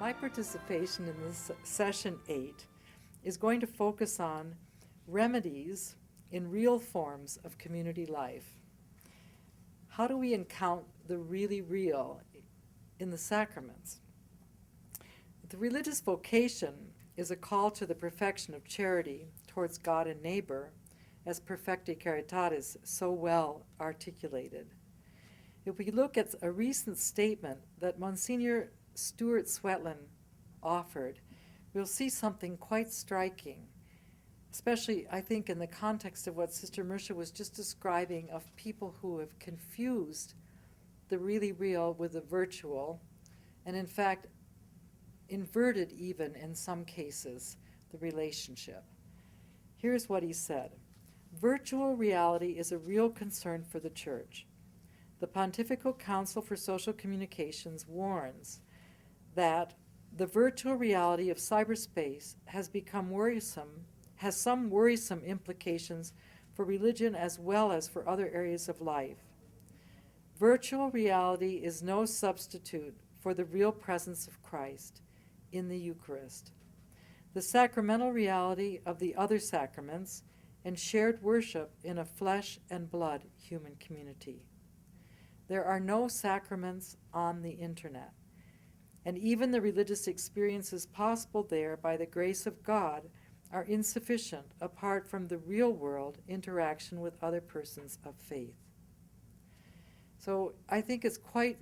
My participation in this session 8 is going to focus on remedies in real forms of community life. How do we encounter the really real in the sacraments? The religious vocation is a call to the perfection of charity towards God and neighbor, as Perfecti Caritatis so well articulated. If we look at a recent statement that Monsignor Stuart Swetland offered, we'll see something quite striking, especially, I think, in the context of what Sister Mersha was just describing of people who have confused the really real with the virtual, and in fact, inverted even in some cases the relationship. Here's what he said. Virtual reality is a real concern for the Church. The Pontifical Council for Social Communications warns that the virtual reality of cyberspace has some worrisome implications for religion as well as for other areas of life. Virtual reality is no substitute for the real presence of Christ in the Eucharist, the sacramental reality of the other sacraments, and shared worship in a flesh and blood human community. There are no sacraments on the internet, and even the religious experiences possible there by the grace of God are insufficient apart from the real world interaction with other persons of faith. So I think it's quite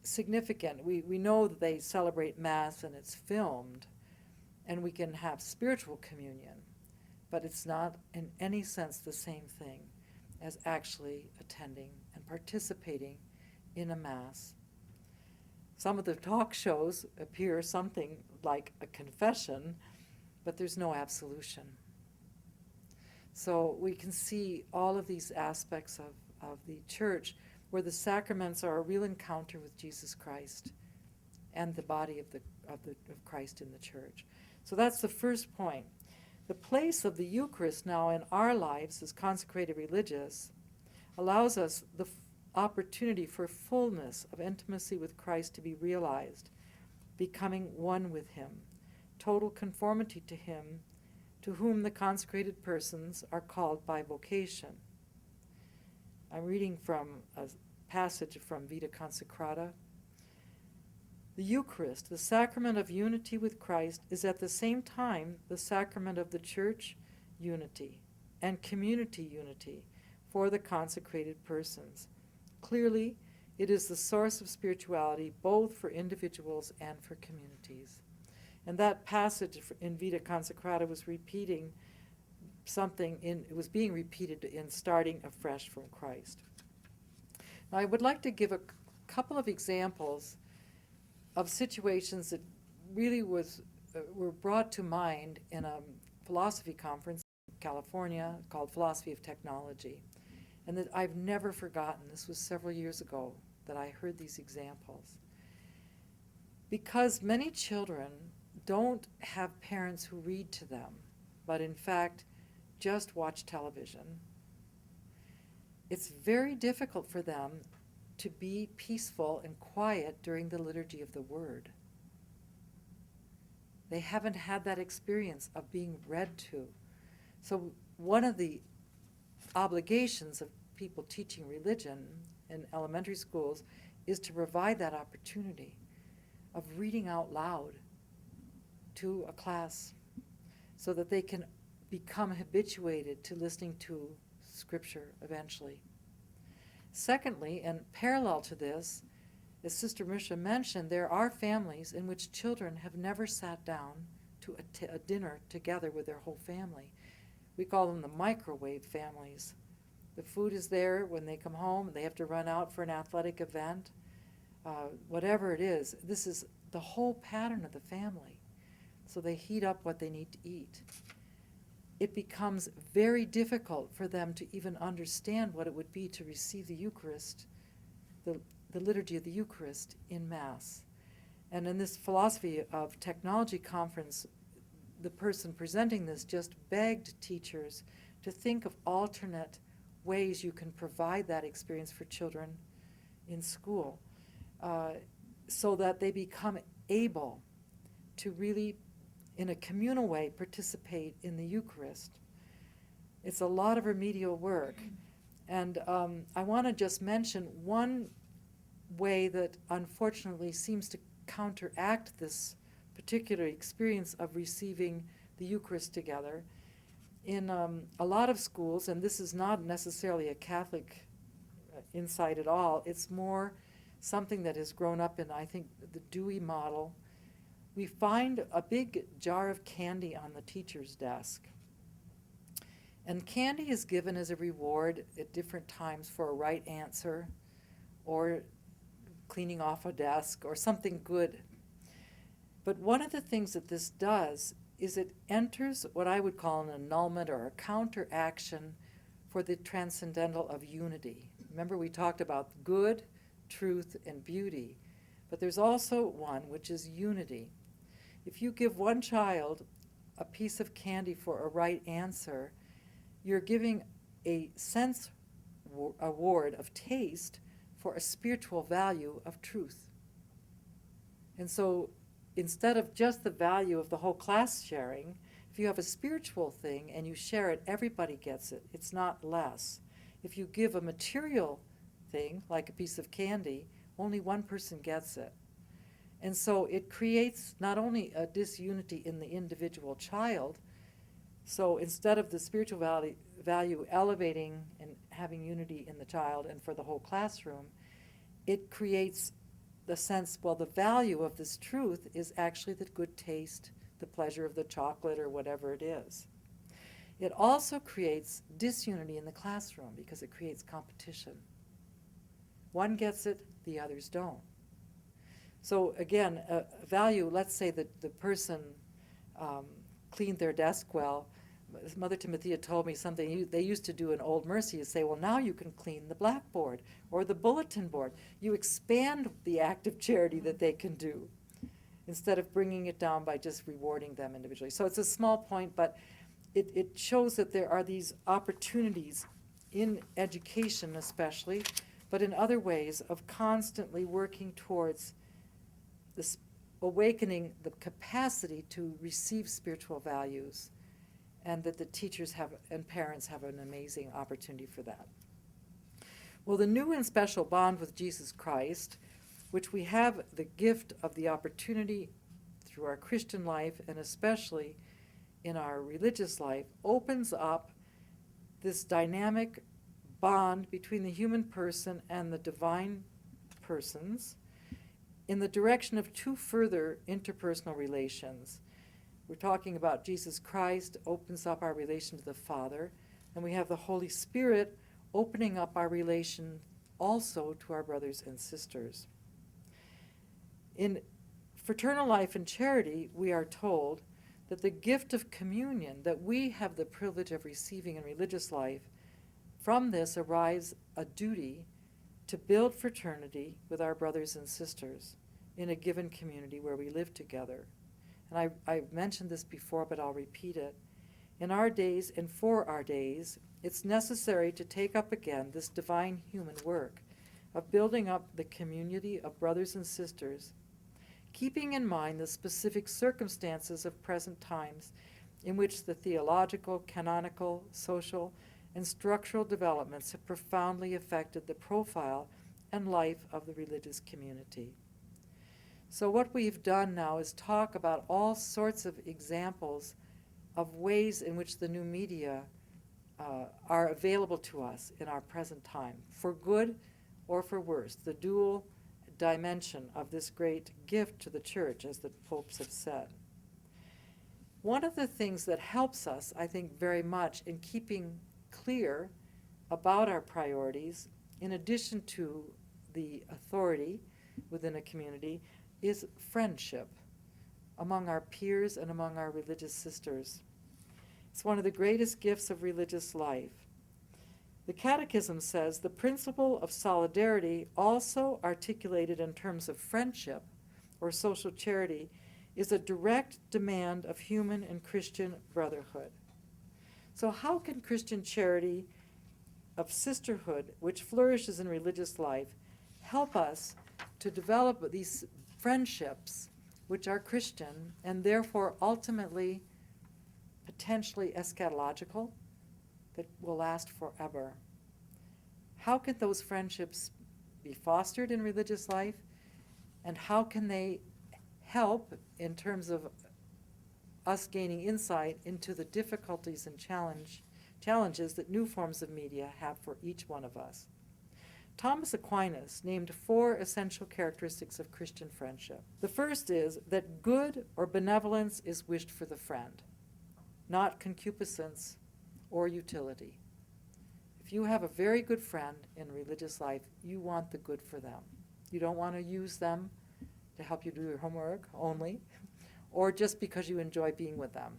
significant. We know that they celebrate Mass and it's filmed, and we can have spiritual communion, but it's not in any sense the same thing as actually attending and participating in a Mass. Some of the talk shows appear something like a confession, but there's no absolution. So we can see all of these aspects of the Church where the sacraments are a real encounter with Jesus Christ and the body of Christ in the Church. So that's the first point. The place of the Eucharist now in our lives as consecrated religious allows us the opportunity for fullness of intimacy with Christ to be realized, becoming one with Him, total conformity to Him, to whom the consecrated persons are called by vocation. I'm reading from a passage from Vita Consecrata. The Eucharist, the sacrament of unity with Christ, is at the same time the sacrament of the Church unity and community unity for the consecrated persons. Clearly, it is the source of spirituality both for individuals and for communities. And that passage in Vita Consecrata was repeating it was being repeated in starting afresh from Christ. Now, I would like to give a couple of examples of situations that really were brought to mind in a philosophy conference in California called Philosophy of Technology, and that I've never forgotten. This was several years ago that I heard these examples. Because many children don't have parents who read to them, but in fact just watch television, it's very difficult for them to be peaceful and quiet during the liturgy of the Word. They haven't had that experience of being read to. So one of the obligations of people teaching religion in elementary schools is to provide that opportunity of reading out loud to a class so that they can become habituated to listening to Scripture eventually. Secondly, and parallel to this, as Sister Mersha mentioned, there are families in which children have never sat down to a dinner together with their whole family. We call them the microwave families. The food is there when they come home. They have to run out for an athletic event. Whatever it is, this is the whole pattern of the family. So they heat up what they need to eat. It becomes very difficult for them to even understand what it would be to receive the Eucharist, the liturgy of the Eucharist in Mass. And in this Philosophy of Technology conference, the person presenting this just begged teachers to think of alternate ways you can provide that experience for children in school so that they become able to really, in a communal way, participate in the Eucharist. It's a lot of remedial work. And I want to just mention one way that unfortunately seems to counteract this particular experience of receiving the Eucharist together. In a lot of schools, and this is not necessarily a Catholic insight at all, it's more something that has grown up in, I think, the Dewey model. We find a big jar of candy on the teacher's desk. And candy is given as a reward at different times for a right answer, or cleaning off a desk, or something good. But one of the things that this does is it enters what I would call an annulment or a counteraction for the transcendental of unity. Remember, we talked about good, truth, and beauty, but there's also one which is unity. If you give one child a piece of candy for a right answer, you're giving a sense award of taste for a spiritual value of truth. And so instead of just the value of the whole class sharing, if you have a spiritual thing and you share it, everybody gets it. It's not less. If you give a material thing, like a piece of candy, only one person gets it. And so it creates not only a disunity in the individual child, so instead of the spiritual value elevating and having unity in the child and for the whole classroom, it creates the sense, well, the value of this truth is actually the good taste, the pleasure of the chocolate or whatever it is. It also creates disunity in the classroom because it creates competition. One gets it, the others don't. So again, value, let's say that the person cleaned their desk well. Mother Timothea told me something they used to do in Old Mercy is say, well, now you can clean the blackboard or the bulletin board. You expand the act of charity that they can do instead of bringing it down by just rewarding them individually. So it's a small point, but it shows that there are these opportunities in education especially, but in other ways of constantly working towards this awakening the capacity to receive spiritual values, and that the teachers have and parents have an amazing opportunity for that. Well, the new and special bond with Jesus Christ, which we have the gift of the opportunity through our Christian life and especially in our religious life, opens up this dynamic bond between the human person and the divine persons in the direction of two further interpersonal relations. We're talking about Jesus Christ opens up our relation to the Father, and we have the Holy Spirit opening up our relation also to our brothers and sisters. In fraternal life and charity, we are told that the gift of communion that we have the privilege of receiving in religious life, from this arises a duty to build fraternity with our brothers and sisters in a given community where we live together. And I've mentioned this before, but I'll repeat it. In our days and for our days, it's necessary to take up again this divine human work of building up the community of brothers and sisters, keeping in mind the specific circumstances of present times in which the theological, canonical, social, and structural developments have profoundly affected the profile and life of the religious community. So what we've done now is talk about all sorts of examples of ways in which the new media are available to us in our present time, for good or for worse, the dual dimension of this great gift to the church, as the popes have said. One of the things that helps us, I think, very much in keeping clear about our priorities, in addition to the authority within a community, is friendship among our peers and among our religious sisters. It's one of the greatest gifts of religious life. The Catechism says the principle of solidarity, also articulated in terms of friendship or social charity, is a direct demand of human and Christian brotherhood. So how can Christian charity of sisterhood, which flourishes in religious life, help us to develop these friendships which are Christian and therefore ultimately potentially eschatological, that will last forever. How can those friendships be fostered in religious life, and how can they help in terms of us gaining insight into the difficulties and challenges that new forms of media have for each one of us? Thomas Aquinas named 4 essential characteristics of Christian friendship. The first is that good or benevolence is wished for the friend, not concupiscence or utility. If you have a very good friend in religious life, you want the good for them. You don't want to use them to help you do your homework only, or just because you enjoy being with them.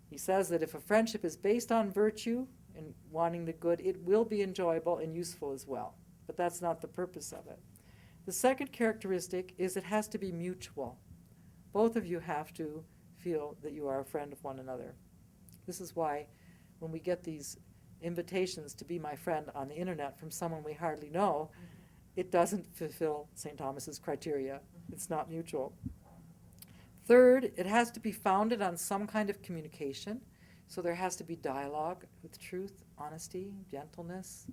He says that if a friendship is based on virtue and wanting the good, it will be enjoyable and useful as well. But that's not the purpose of it. The second characteristic is it has to be mutual. Both of you have to feel that you are a friend of one another. This is why when we get these invitations to be my friend on the internet from someone we hardly know, it doesn't fulfill St. Thomas's criteria. It's not mutual. Third, it has to be founded on some kind of communication. So there has to be dialogue with truth, honesty, gentleness,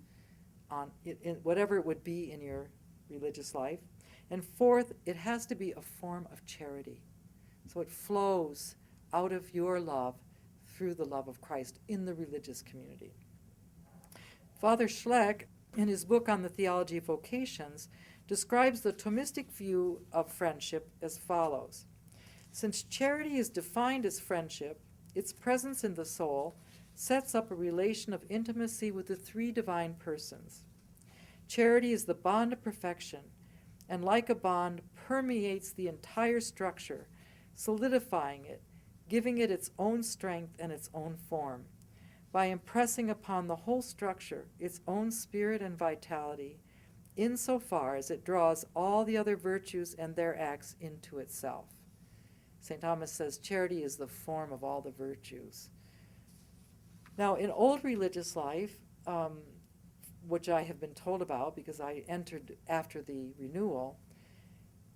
in whatever it would be in your religious life. And fourth, it has to be a form of charity. So it flows out of your love through the love of Christ in the religious community. Father Schleck, in his book on the theology of vocations, describes the Thomistic view of friendship as follows. Since charity is defined as friendship, its presence in the soul sets up a relation of intimacy with the 3 divine persons. Charity is the bond of perfection, and like a bond, permeates the entire structure, solidifying it, giving it its own strength and its own form, by impressing upon the whole structure its own spirit and vitality, insofar as it draws all the other virtues and their acts into itself. St. Thomas says charity is the form of all the virtues. Now, in old religious life, which I have been told about because I entered after the renewal,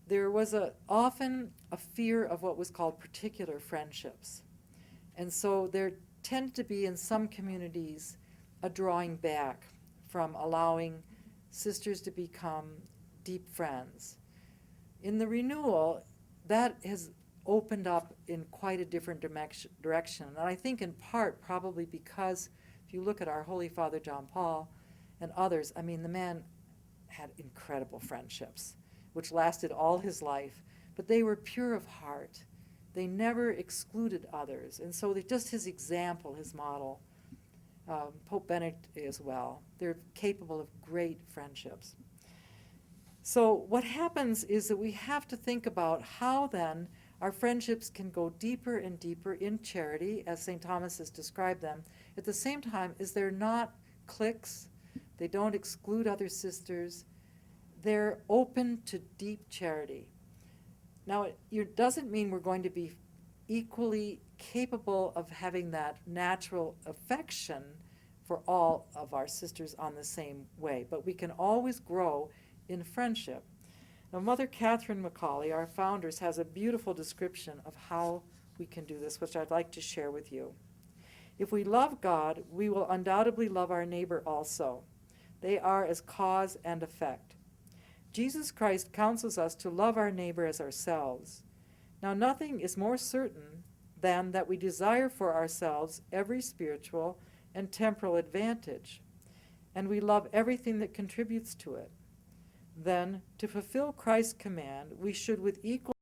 there was often a fear of what was called particular friendships. And so there tended to be in some communities a drawing back from allowing sisters to become deep friends. In the renewal, that has opened up in quite a different direction. And I think in part probably because if you look at our Holy Father John Paul and others, I mean, the man had incredible friendships, which lasted all his life, but they were pure of heart. They never excluded others. And so just his example, his model, Pope Benedict as well, they're capable of great friendships. So what happens is that we have to think about how then our friendships can go deeper and deeper in charity, as St. Thomas has described them. At the same time, is they're not cliques. They don't exclude other sisters. They're open to deep charity. Now, it doesn't mean we're going to be equally capable of having that natural affection for all of our sisters on the same way, but we can always grow in friendship. Now, Mother Catherine Macaulay, our founders, has a beautiful description of how we can do this, which I'd like to share with you. If we love God, we will undoubtedly love our neighbor also. They are as cause and effect. Jesus Christ counsels us to love our neighbor as ourselves. Now, nothing is more certain than that we desire for ourselves every spiritual and temporal advantage, and we love everything that contributes to it. Then, to fulfill Christ's command, we should with equal